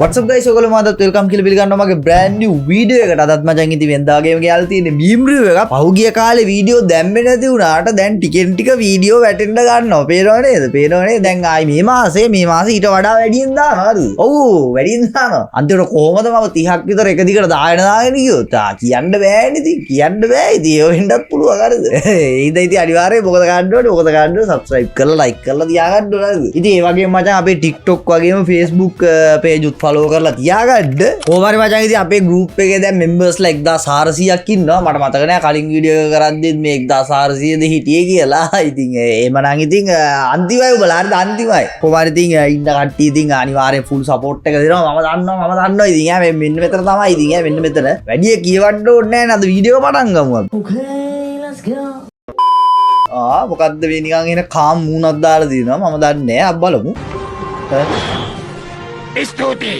What's up guys, ඔයගොල්ලෝ මාත් welcome කියලා පිළිගන්නවා මගේ brand new video එකට. අදත් මචං ඉතින් වෙනදාගේම ගියාලා තියෙන meme review එකක්. පහුගිය කාලේ video දැම්මේ නැති වුණාට දැන් ටිකෙන් ටික video වැටෙන්න ගන්නවා. පේනව නේද? පේනව නේද? දැන් ආයි මේ මාසේ ඊට වඩා වැඩියෙන් දානවා හරිද? ඔව් වැඩියෙන් දානවා. අන්තිමට කොහොමද මම 30ක් විතර එක දිගට දාගෙන ගියොත් කියන්න බෑනේ ඉතින්. කියන්න බෑ ඉතින්. ඒ වෙන්නත් පුළුවන් හරිද? ඒයිද ඉතින් අනිවාර්යයෙන් මොකද ගන්න ඕනේ? subscribe කරලා like කරලා තියාගන්න ඕනේ හරිද? ඉතින් ඒ වගේම මචං අපේ TikTok වගේම Facebook page උත් follow කරලා තියාගන්න. කොහොමරි මචං ඉතින් අපේ group එකේ දැන් members ලා 1400ක් ඉන්නවා. මට මතක නෑ කලින් වීඩියෝ එක කරද්දිත් මේ 1400ද හිටියේ කියලා. ඉතින් එහෙම නම් ඉතින් අන්තිමයි ඔබලා හරිද අන්තිමයි. කොහොමරි ඉතින් ඉන්න කට්ටිය ඉතින් අනිවාර්යෙන් full support එක දෙනවා. මම දන්නවා ඉතින් ඈ මෙන්න මෙතන තමයි ඉතින් ඈ මෙන්න මෙතන. වැඩි කියවන්න ඕනේ නෑ නේද වීඩියෝ පටන් ගමු අපි. Okay let's go. මොකද්ද මේ නිකන් එන කාම් මූණක් දාලා දිනවා. මම දන්නේ නෑ. අපි බලමු. ස්තුතියි.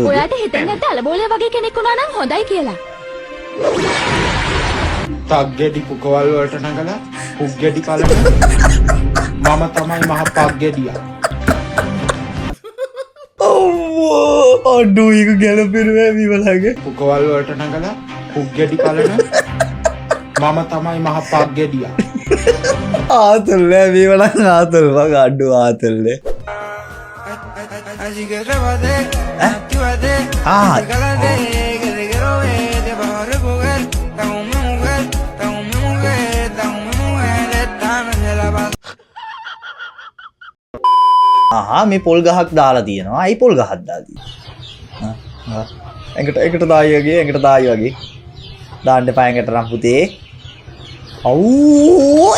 ඔයාට හිතෙන්නේ නැද්ද අලබෝලේ වගේ කෙනෙක් වුණා නම් හොඳයි කියලා? තග්ගෙඩි පුකවල් වලට නගලා පුග්ගෙඩි කලන මම තමයි මහ පග්ගෙඩියා. අඩෝ ඒක ගැලපෙන්නේ මේ වලගේ. පුකවල් වලට නගලා පුග්ගෙඩි කලන මම තමයි මහ පග්ගෙඩියා. ආතල් නෑ මේ වලන් ආතල් වගේ අඩෝ ආතල් නෑ. Así que trépate, actívate, regálate, que te quiero ver, te vas a recoger, está con mi mujer, está con mi mujer, está con mi mujer, esta noche la pasa. මේ පොල් ගහක් දාලා තියෙනවා. අයි පොල් ගහක් දාලා තියෙනවා. එකට දායි වගේ. දාන්න එපා එකට නම් පුතේ. අවූ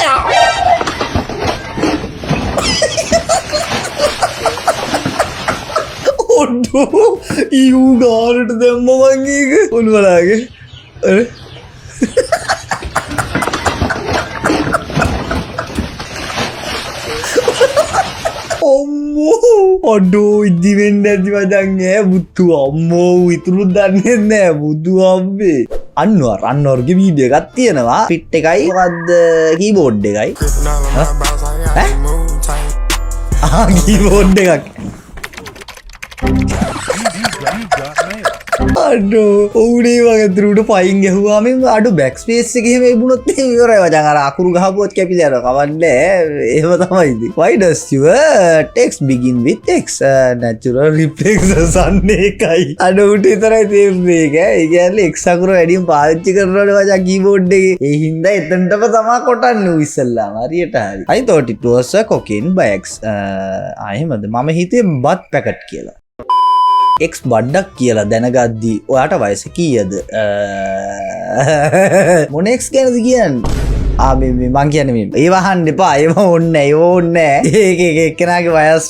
ඔඩෝ ඊයු ගානට දැම්ම මං ඒක ඔළුවලාගේ අම්මෝ ඔඩෝ ඉදි වෙන්න ඇති මචං ඈ බුත්තු අම්මෝ ඉතුරු දන්නේ නැහැ බුදු අම්මේ අන්වර්ගේ වීඩියෝ එකක් තියෙනවා ෆිට් එකයි මොකද්ද කීබෝඩ් එකයි කීබෝඩ් එකක් අඩෝ ඔවුනේ වගේ තුරුට පයින් ගැහුවාම අඩු බැක් ස්පේස් එකේ එහෙම ඉබුණොත් එහෙම ඉවරයි මචං අර අකුරු ගහපුවත් කැපිලා යනවා කවන්නේ එහෙම තමයි ඉතින් why does your text begin with x natural reflection එකයි අඩෝ උට විතරයි තේරුනේ ඒක ඒ කියන්නේ x අකුර වැඩියෙන් පාවිච්චි කරනවනේ මචං කීබෝඩ් එකේ ඒ හින්දා එතනටම තමයි කොටන්නේ ඉස්සල්ලාම හරියට හරි I thought it was a cocaine by x එහෙමද මම හිතුවේ බත් පැකට් කියලා X බඩක් කියලා දැනගද්දී ඔයාට වයස කීයද? මොන X ගැනද කියන්නේ? මං කියන්නේ මේ. ඒව අහන්න එපා. ඒව ඕනේ. ඒක එක්කෙනාගේ වයස්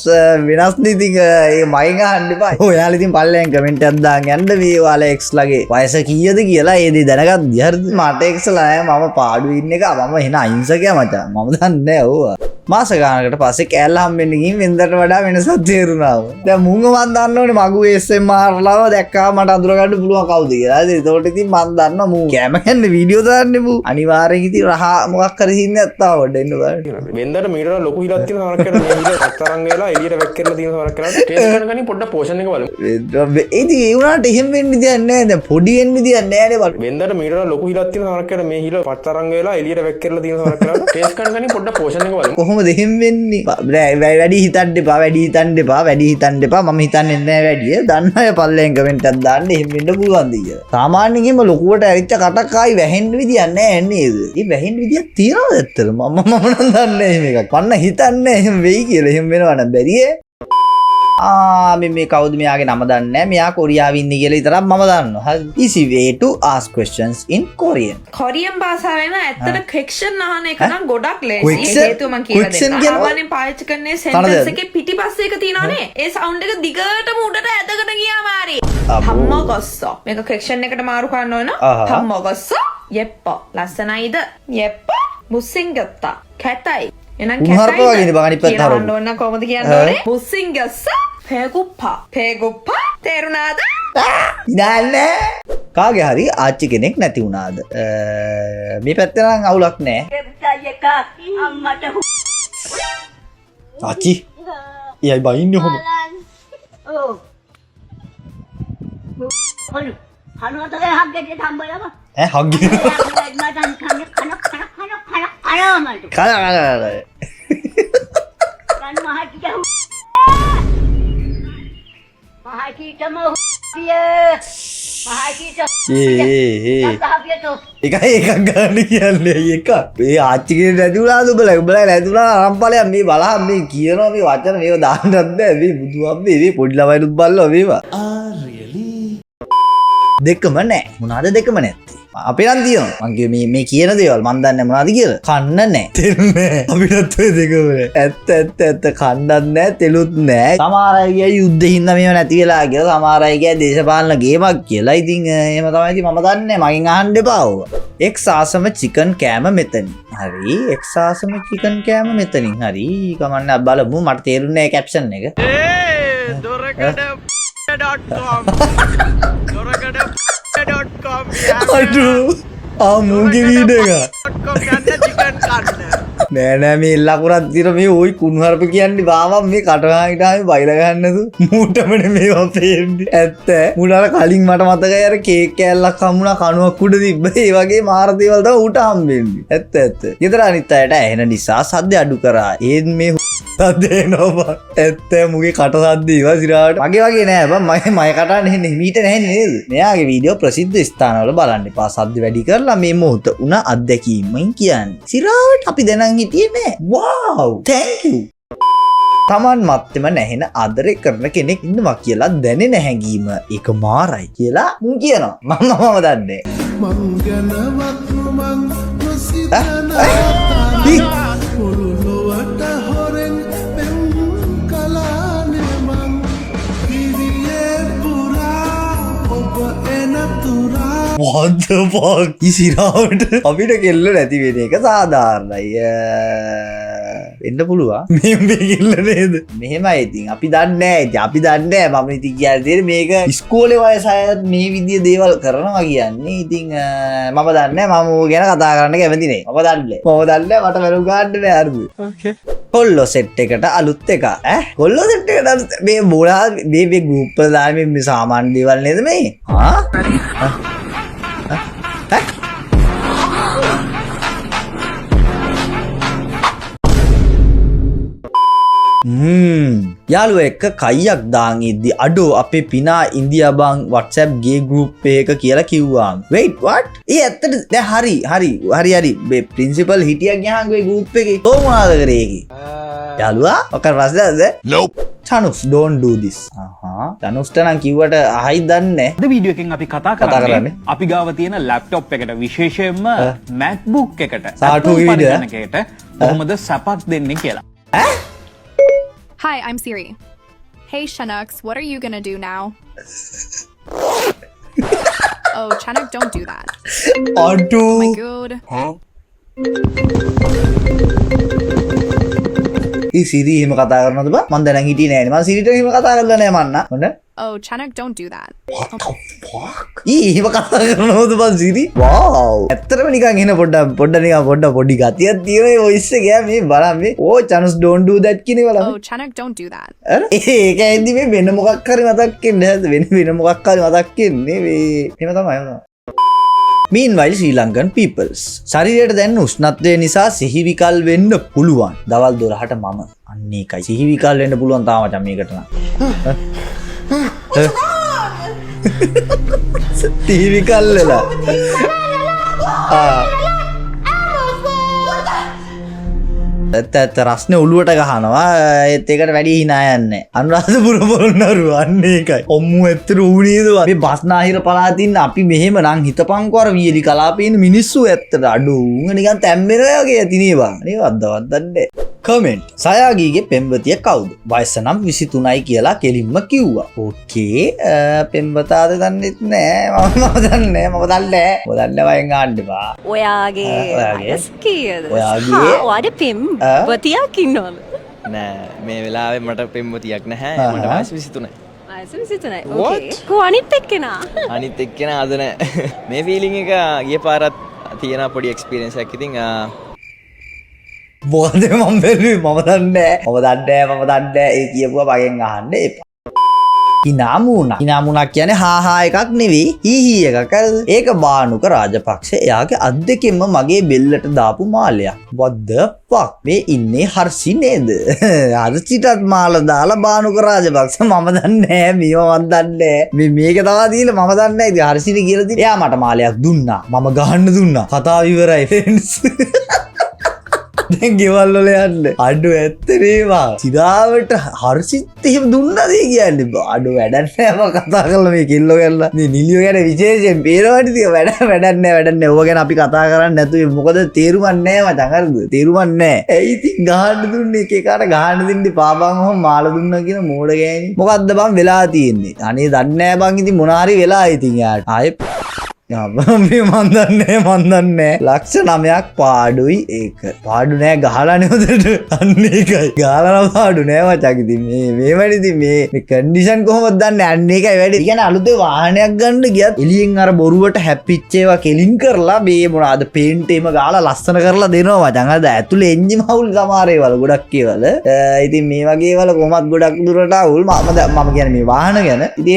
වෙනස් නේ ඉතින් ඒක මගෙන් අහන්න එපා. ඔයාලා ඉතින් පල්ලෙන් කමෙන්ට් එකක් දාන්න යන්න මේ ඔයාලා X ලගේ වයස කීයද කියලා ඒ දේ දැනගද්දී හරිද? මට X ලා මම පාඩුවේ ඉන්න එක මම එන අහිංසකයා මචං. මම දන්නේ නැහැ ඕවා. මාස ගානකට පස්සේ කෑල්ල හම්බෙන්න ගිහින් වෙනදට වඩා වෙනසක් තේරුණා. දැන් මුංග මන් දන්නවනේ මගුවේ SMR ලාව දැක්කා මට අඳුර ගන්න පුළුවන් කවුද කියලා. ඒකට ඉතින් මන් දන්නවා මූ කැම කන්නේ වීඩියෝ දාන්නේ මූ. අනිවාර්යෙන් ඉතින් රහ මොකක් හරි හින්නේ නැත්තා වඩ එන්න බලන්න. වෙනදට මීටර ලොකු හිලක් තියෙන සමහරක් කරලා මේ හිල රත්තරන් වෙලා එළියට වැක් කරලා තියෙන සමහරක් කරලා ටෙස්ට් කරන ගනින් පොඩ්ඩක් පෝෂන් එක බලමු. ඉතින් ඒ උනාට එහෙම වෙන්න දෙයක් නැහැ. දැන් පොඩි වෙන්න දෙයක් නැහැ නේ බලන්න. වෙනදට මීටර ලොකු හිලක් තියෙන සමහරක් කරලා මේ හිල රත්තරන් වෙලා එළියට වැක් කරලා තියෙන සමහරක් කරලා ටෙස්ට් කරන ගනින් පොඩ්ඩක් පෝෂන් එක බලමු. කොහොමද එහෙම වෙන්නේ? වැඩි හිතන්න එපා මම හිතන්නේ නැහැ වැඩි දන්න අය පල්ලෙන් කමෙන්ට් එකක් දාන්න එහෙම වෙන්න පුළුවන් ද කියලා සාමාන්‍යයෙන්ම ලොකුවට ඇවිච්ච කටක් ආයි වැහෙන්න විදියක් නැහැ නේද මේ වැහෙන්න විදියක් තියනවද ඇත්තට මම නම් දන්නේ නැහැ මේක කන්න හිතන්නේ එහෙම වෙයි කියලා එහෙම වෙනවා නම් බැරියේ මේ කවුද මෙයාගේ නම දන්නේ නැහැ මෙයා කොරියාවේ ඉන්නේ කියලා විතරක් මම දන්නවා හරි easy way to ask questions in Korean Korean භාෂාවෙන් ඇත්තට ක්වෙක්ෂන් අහන එක නම් ගොඩක් ලේසි හේතුව මම කියලා දෙන්නම් සාමාන්‍යයෙන් පාවිච්චි කරන්නේ සෙන්ටෙන්ස් එකේ පිටිපස්සේ එක තියෙනවනේ ඒ සවුන්ඩ් එක දිගටම උඩට ඇදගෙන ගියාම හරි හම්මගස්සෝ මේක ක්වෙක්ෂන් එකට මාරු කරන්න ඕන හම්මගස්සෝ යෙප්පෝ ලස්සනයිද යෙප්පෝ මුස්සින් ගත්තා කැතයි එනම් කැතයි කියන්න ඕන කොහොමද කියන්න ඕනේ මුස්සින් ගස්සා පේගුප්පා තේරුණාද ඉදාන්නේ කාගේ හරි ආච්චි කෙනෙක් නැති වුණාද මේ පැත්තේ නම් අවුලක් නැහැ ආච්චි එයයි බයින්නේ කොහොමද කොළු කනුවතේ හග්ගෙට හම්බලම හග්ගේ කන එකයි එකක් ගන්න කියන්නේ එක ඒ ආච්චිගේ නැතිවුණාද උඹලා නැතිවුණා අරම්පලයක් මේ බලහන් මේ කියනවා මේ වචන මේව දාන්නත් බෑ මේ බුදුහාමේ මේ පොඩි ළමයිනුත් බල්ලෝ මේවා දෙකම නෑ මොනවාද දෙකම නැත්තේ අපේ නම් තියෙනවා මං කිව්වේ මේ කියන දේවල් මන් දන්නේ මොනවද කියලා කන්න නෑ තෙල් නෑ අපිටත් ඔය දෙකම නෑ ඇත්ත කන්නත් නෑ තෙලුත් නෑ සමහර අය කිය යුද්ධෙ හින්දා මේව නැති වෙලා කියලා සමහර අය කිය දේශපාලන ගේමක් කියලා ඉතින් එහෙම තමයි ඉතින් මම දන්නේ මගෙන් අහන්න එපා ඕවා එක් සාසම චිකන් කෑම මෙතනින් හරි එක් සාසම චිකන් කෑම මෙතනින් හරි කමන්න බලමු මට තේරුන්නේ කැප්ෂන් එක අඩු ආමුගේ වීඩියෝ එක නෑ මේ ලකුරක් දිර මේ ওই කුණුහරුප කියන්නේ බාමම් මේ කටහාවිටාවේ බයිලා ගන්නද මූටමනේ මේවා පේන්නේ ඇත්ත මුලාර කලින් මට මතකයි අර කේක් කෑල්ලක් හම්බුණා කණුවක් උඩ තිබ්බ ඒ වගේ මාර දේවල් තමයි ඌට හම්බෙන්නේ ඇත්ත ඊතර අනිත් අයට ඇහෙන නිසා සද්ද අඩු කරා ඒත් මේ සද්ද එනවා ඇත්ත මුගේ කට සද්ද ඉවා සිරාට මගේ වගේ නෑ බං මගේ කටහඬ නෙන්නේ මීට නැහෙන්නේ නේද මෙයාගේ වීඩියෝ ප්‍රසිද්ධ ස්ථානවල බලන්න එපා සද්ද වැඩි කරලා මේ මොහොත උන අත්දැකීමෙන් කියන්නේ සිරාට අපි දැනන් හිටියේ නෑ wow thank you තමන් මත්තෙම නැහෙන ආදරේ කරන කෙනෙක් ඉන්නවා කියලා දැනෙන හැඟීම ඒක මාරයි කියලා මුන් කියනවා මම දන්නේ මං ගැනවත් මං නොසිතන පුරුලුවට හොරෙන් පෙම් කලානේ මං පිරියේ පුරා ඔබ එන තුරා what the fuck ඉසිරාවට අපිට කෙල්ල නැති වෙන එක සාධාරණයි වෙන්න පුළුවන් මේ කෙල්ල නේද මෙහෙමයි ඉතින් අපි දන්නේ නැහැ මම ඉතින් කියන්නේ මේක ඉස්කෝලේ වයස අයත් මේ විදිය දේවල් කරනවා කියන්නේ ඉතින් මම දන්නේ මම ඌ ගැන කතා කරන්න කැමති නේ මම දන්නේ මට වැලු ගන්න නෑ අරුද ඕකේ කොල්ලෝ සෙට් එකට අලුත් එක කොල්ලෝ සෙට් එකට අලුත් මේ බෝලා මේ ගෲප් වල දාන මේ සාමාන්‍ය දේවල් නේද මේ යාළුව එක්ක කයියක් දාන් ඉද්දි අඩෝ අපේ පිනා ඉන්දියා බං WhatsApp ගේ group එක කියලා කිව්වාම wait what ඒ ඇත්තට දැන් හරි මේ principal හිටියා ගියාන් ගේ group එකේ කො මොනවද කරේ ඒකේ යාළුවා ඔක රසද nope Chanus don't do this Chanusට නම් කිව්වට අහයි දන්නේ අද වීඩියෝ එකෙන් අපි කතා කරන්නේ අපි ගාව තියෙන ලැප්ටොප් එකට විශේෂයෙන්ම MacBook එකට සාටුගේ වීඩියෝ එකකට කොහොමද සපක් දෙන්නේ කියලා Hi, I'm Siri. Hey, Chinook, what are you gonna do now? Oh, Chinook, don't do that. Oh my god. A Siri එහෙම කතා කරනවද බා? මම දැනන් හිටියේ නෑනේ. මම Siriට එහෙම කතා කරලා නෑ මන්න. හොඳ? Oh, Chinook, don't do that. What the fuck? එහෙම කතා කරනවද බා Siri? Wow. ඇත්තටම නිකන් එන පොඩ්ඩ ගතියක් තියෙන මේ voice එක මේ බලන්න මේ. Oh, Chanus don't do that කියන බලන්න. Oh, Chinook, don't do that. ඒකෙන්දි මේ වෙන මොකක් හරි මතක් වෙන්නේ නැද්ද? වෙන මොකක් හරි මතක් වෙන්නේ මේ. එහෙම තමයි. Meanwhile, Sri Lankan peoples. ශරීරයට දැනෙන උෂ්ණත්වය නිසා සිහිවිකල් වෙන්න පුළුවන්. දවල් 12ට මම අන්න ඒකයි. සිහිවිකල් වෙන්න පුළුවන් තාම මචං මේකට නම්. සිහිවිකල් වෙලා. ඇත්ත රස්නේ ඔළුවට ගහනවා ඒත් ඒකට වැඩි hina යන්නේ අනුරාධපුර පොළොන්නරුව අන්න ඒකයි ඔම්මු ඇත්තට ඌනේද මේ බස්නාහිර පළාතින් අපි මෙහෙම නම් හිතපන්කෝ අර වීලි කලාපේ ඉන්න මිනිස්සු ඇත්තට අඩු උංග නිකන් තැම්බෙනවා වගේ ඇතිනේ බං නේ වද්දවත් දන්නේ කමෙන්ට් සයාගීගේ පෙම්වතිය කවුද වයස නම් 23යි කියලා කෙලින්ම කිව්වා ඕකේ පෙම්වතාද දන්නෙත් නෑ මම දන්නේ වයෙන් ගන්න එපා ඔයාගේ වයස කීයද ඔයාගේ ඔයාට පෙම්වතියක් ඉන්නවද නෑ මේ වෙලාවේ මට පෙම්වතියක් නැහැ මට වයස 23යි වයස 23යි ඕකේ කො අනිත් එක්කෙනා අද නෑ මේ ෆීලිං එක ගිය පාරත් තියෙන පොඩි එක්ස්පීරියන්ස් එකක් ඉතින් මොකද මම බැලුවේ මම දන්නේ ඒ කියපුවා මගෙන් අහන්න එපා හිනාමුණක් කියන්නේ හාහා එකක් නෙවෙයි හීහී එකක්. හරිද? ඒක බානුක රාජපක්ෂ එයාගේ අත් දෙකෙන්ම මගේ බෙල්ලට දාපු මාලයක්. what the fuck? මේ ඉන්නේ හර්ෂි නේද? හර්ෂිටත් මාල දාලා බානුක රාජපක්ෂ මම දන්නේ නෑ මේව මන් දන්නේ නෑ. මේක තමයි දීලා මම දන්නේ නෑ. ඉතින් හර්ෂිට කියලා දීලා එයා මට මාලයක් දුන්නා. මම ගහන්න දුන්නා. කතාව ඉවරයි friends. දැන් ගෙවල් වල යන්න අඩු ඇත්තනේවා සිරාවට හර්ෂිත් එහෙම දුන්නද කියන්නේ අඩු වැඩක් නෑ මම කතා කරලා මේ කිල්ලෝ කරලා මේ නිලියෝ ගැන විශේෂයෙන් පේනවාට ඉතින් වැඩක් නෑ ඕව ගැන අපි කතා කරන්නේ නැතුව මොකද තේරුමක් නෑ මචං හරිද තේරුමක් නෑ ඇයි ඉතින් ගහන්න දුන්නේ එක එකට ගහන්න දෙන්නේ පාපන් ඔහොම මාල දුන්නා කියන මෝඩ ගෑණි මොකද්ද බං වෙලා තියෙන්නේ අනේ දන්නේ නෑ බං ඉතින් මොන හරි වෙලා ඉතින් යාට ආයේ මන් දන්නේ ලක්ෂ 9ක් පාඩුයි ඒක පාඩු නෑ ගහලා නෙවදට අන්න ඒකයි ගහලා පාඩු නෑ මචං ඉතින් මේ වැඩි ඉතින් මේ කන්ඩිෂන් කොහොමද දන්නේ අන්න ඒකයි වැඩි කියන්නේ අලුතේ වාහනයක් ගන්න ගියත් එළියෙන් අර බොරුවට හැප්පිච්ච ඒවා කෙලින් කරලා මේ මොනවාද පේන්ට් එහෙම ගාලා ලස්සන කරලා දෙනවා මචං අද ඇතුලේ එන්ජින් මවුල් සමහර ඒවල ගොඩක් ඒවල ඉතින් මේ වගේ ඒවල කොහොමත් ගොඩක් දුරට අවුල් මම කියන්නේ මේ වාහන ගැන ඉතින්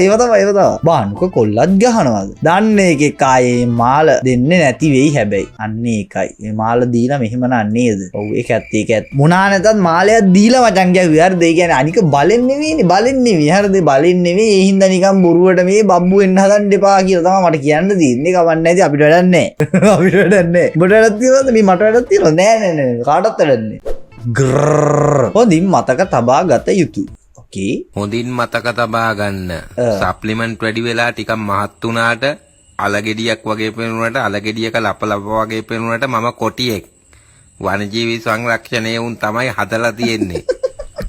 ඒව තමයි බානුක කොල්ලත් ගහනවාද දන්නේ එකේ කායේ මාල දෙන්නේ නැති වෙයි හැබැයි අන්න ඒකයි මේ මාල දීලා මෙහෙම නන්නේද ඔව් ඒක ඇත්ත මොනා නැතත් මාලයක් දීලා මචං ගැහුවේ හරිද ඒ කියන්නේ අනික බලෙන් නෙවෙයි හරිද බලෙන් නෙවෙයි ඒ හින්දා නිකන් බොරුවට මේ බබ්බු වෙන්න හදන්න එපා කියලා තමයි මට කියන්න තියෙන්නේ කවන්නේ නැති අපිට වැඩක් නැහැ අපිට වැඩක් නැහැ ඔබට වැඩක් තියෙනවද මේ මට වැඩක් තියෙනවද නෑ කාටවත් වැඩක් නැහැ හොඳින් මතක තබා ගත යුතුයි හොඳින් මතක තබා ගන්න සප්ලිමන්ට් වැඩි වෙලා ටිකක් මහත් වුණාට අලගෙඩියක් වගේ පෙනුනට අලගෙඩියක ලප වගේ පෙනුනට මම කොටියෙක් වනජීවී සංරක්ෂණය උන් තමයි හදලා තියෙන්නේ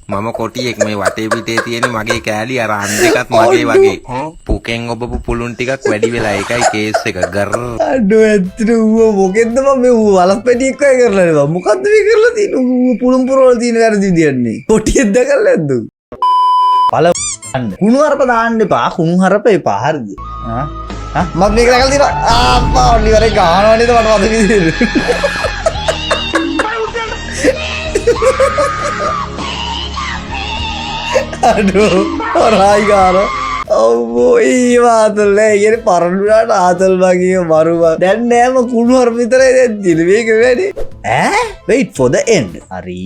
මම කොටියෙක් මේ වටේ පිටේ තියෙන මගේ කෑලි අර අන් දෙකත් මගේ වගේ පුකෙන් ඔබපු පුළුන් ටිකක් වැඩි වෙලා ඒකයි කේස් එක ගර් අඩෝ ඇත්තට ඌ මොකෙන්ද මම මේ ඌ වලස් පැටියෙක් වගේ කරලා නේ මොකද්ද මේ කරලා තියෙන්නේ ඌ පුළුන් පුරවල තියෙන වැරදි විදියන්නේ කොටියෙක් දැකලා නැද්ද පළ කුණු හරප දාන්න එපා කුණු හරප එපා හරිද මත් මේක දැකලා තියෙනවා ආප්පා ඔන්නි වරේ ගහනවා නේද මට මතක විදියට අඩෝ හොරයි ගාන ඔව් ඒ වාතල් නෑ කියන්නේ පරණුනාට ආතල් වගේ මරුව දැන් නෑම කුණු හරප විතරයි දැන් තියෙන්නේ මේක වැඩි wait for the end හරි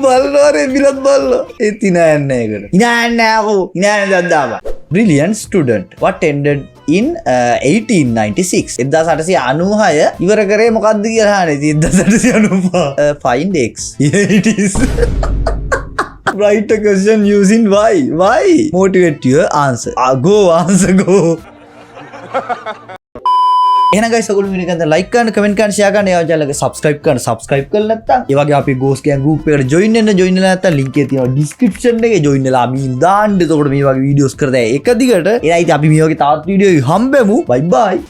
බල්ලෝරේ බිලත් බල්ලෝ ඒ තිනායන්නේ ඒකට ඉනායන්නේ දද්දාවා brilliant student what ended in 1896 1896 ඉවර කරේ මොකද්ද කියලා අහන්නේ 1895 find x here it is write a question using why motivate your answer go එහෙනම් guys ඔයගොල්ලෝ වීඩියෝ එක like කරන්න comment කරන්න share කරන්න ඒ වගේ subscribe කරලා නැත්නම් ඒ වගේ අපි ghost gang group එකට join වෙන්න නැත්නම් link එක තියෙනවා description එකේ join වෙලා මීන් දාන්න එතකොට මේ වගේ videos කරලා එක දිගට එනයි අපි මේ වගේ තවත් වීඩියෝ හම්බෙමු bye bye